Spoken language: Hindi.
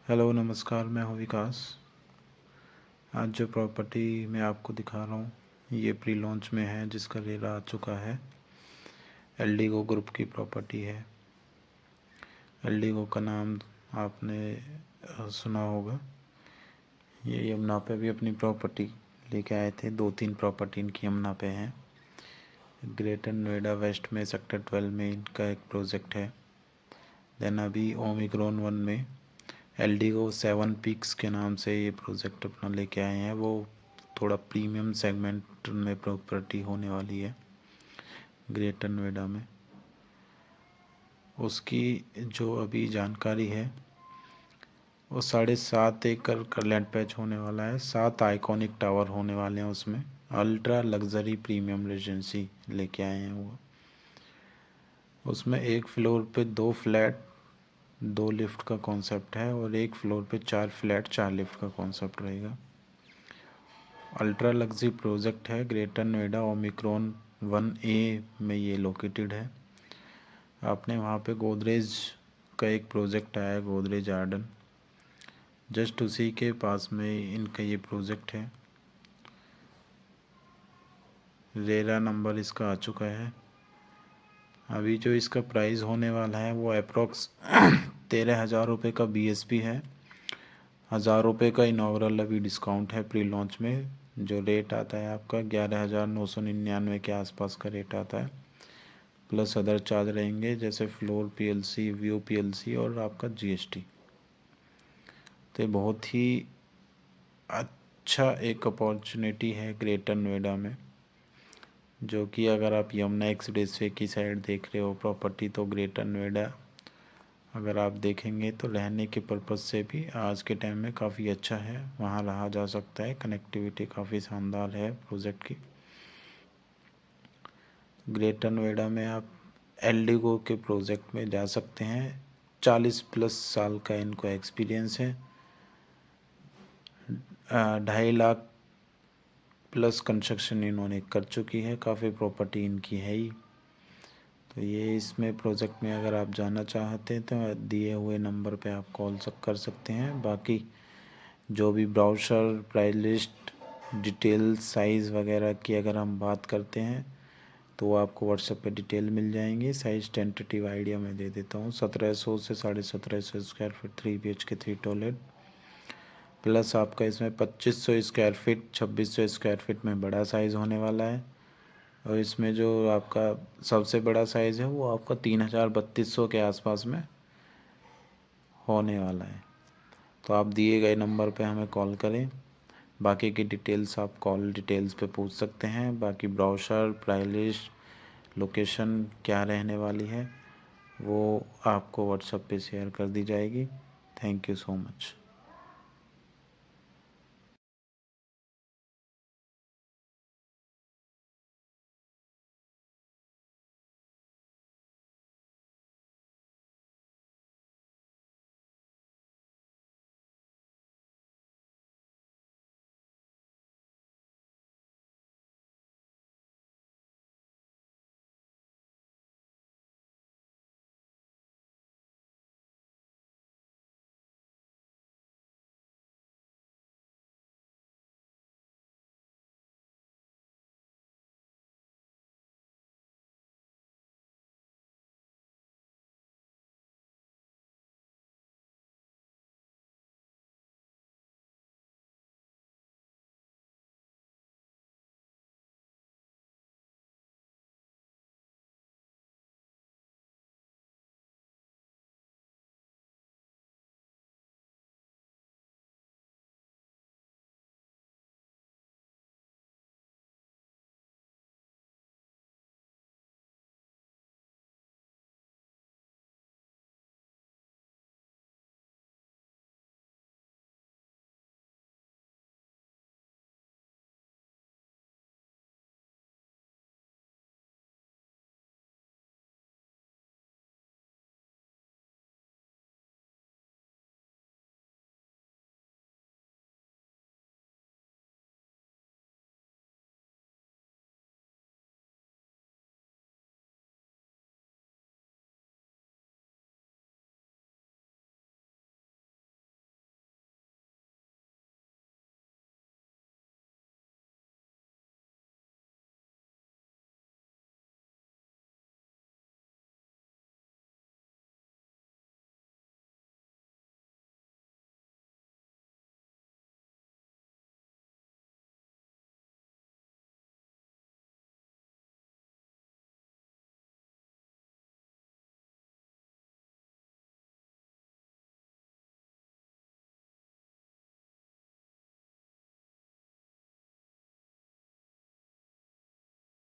हेलो नमस्कार, मैं हूँ विकास। आज जो प्रॉपर्टी मैं आपको दिखा रहा हूँ ये प्री लॉन्च में है, जिसका रेरा आ चुका है। एल्डिगो ग्रुप की प्रॉपर्टी है। एल्डिगो का नाम आपने सुना होगा। ये यमुना पे भी अपनी प्रॉपर्टी लेके आए थे। 2-3 प्रॉपर्टी इनकी यमुना पे हैं। ग्रेटर नोएडा वेस्ट में सेक्टर 12 में इनका एक प्रोजेक्ट है। देन अभी ओमिक्रॉन 1 में एल्डिगो 7 पीक्स के नाम से ये प्रोजेक्ट अपना लेके आए हैं। वो थोड़ा प्रीमियम सेगमेंट में प्रॉपर्टी होने वाली है ग्रेटर नोएडा में। उसकी जो अभी जानकारी है वो 7.5 एकड़ का लैंड पैच होने वाला है। 7 आइकॉनिक टावर होने वाले हैं उसमें। अल्ट्रा लग्जरी प्रीमियम रेजिडेंसी लेके आए हैं वो। उसमें एक फ्लोर पे 2 फ्लैट 2 लिफ्ट का कॉन्सेप्ट है और एक फ्लोर पे 4 फ्लैट 4 लिफ्ट का कॉन्सेप्ट रहेगा। अल्ट्रा लग्जरी प्रोजेक्ट है। ग्रेटर नोएडा ओमिक्रॉन 1A में ये लोकेटेड है। आपने वहाँ पे गोदरेज का एक प्रोजेक्ट आया है, गोदरेज गार्डन, जस्ट उसी के पास में इनका ये प्रोजेक्ट है। रेरा नंबर इसका आ चुका है। अभी जो इसका प्राइस होने वाला है वो अप्रॉक्स 13,000 रुपये का BSP है। 1,000 रुपये का इनॉग्रल अभी डिस्काउंट है प्री लॉन्च में। जो रेट आता है आपका 11,999 के आसपास का रेट आता है, प्लस अदर चार्ज रहेंगे जैसे फ्लोर PLC, व्यू PLC और आपका GST। तो बहुत ही अच्छा एक अपॉर्चुनिटी है ग्रेटर नोएडा में, जो कि अगर आप यमुना एक्सप्रेसवे की साइड देख रहे हो प्रॉपर्टी, तो ग्रेटर नोएडा अगर आप देखेंगे तो रहने के पर्पज़ से भी आज के टाइम में काफ़ी अच्छा है। वहाँ रहा जा सकता है, कनेक्टिविटी काफ़ी शानदार है प्रोजेक्ट की। ग्रेटर नोएडा में आप एल्डिगो के प्रोजेक्ट में जा सकते हैं। 40+ साल का इनको एक्सपीरियंस है। 2.5 लाख प्लस कंस्ट्रक्शन इन्होंने कर चुकी है। काफ़ी प्रॉपर्टी इनकी है ही। तो ये इसमें प्रोजेक्ट में अगर आप जाना चाहते हैं तो दिए हुए नंबर पे आप कॉल कर सकते हैं। बाकी जो भी brochure, price list, detail, size वगैरह की अगर हम बात करते हैं तो आपको व्हाट्सएप पे डिटेल मिल जाएंगी। साइज़ टेंटेटिव आइडिया मैं दे देता हूँ। 1700 से 1750 square feet 3 BHK 3 toilet, plus आपका इसमें 2500 स्क्वायर फीट 2600 स्क्वायर फीट में बड़ा साइज़ होने वाला है। और इसमें जो आपका सबसे बड़ा साइज़ है वो आपका 3,3200 के आसपास में होने वाला है। तो आप दिए गए नंबर पे हमें कॉल करें। बाकी की डिटेल्स आप कॉल डिटेल्स पे पूछ सकते हैं। बाकी ब्राउचर, प्राइस लिस्ट, लोकेशन क्या रहने वाली है वो आपको व्हाट्सएप पे शेयर कर दी जाएगी। Thank you so much.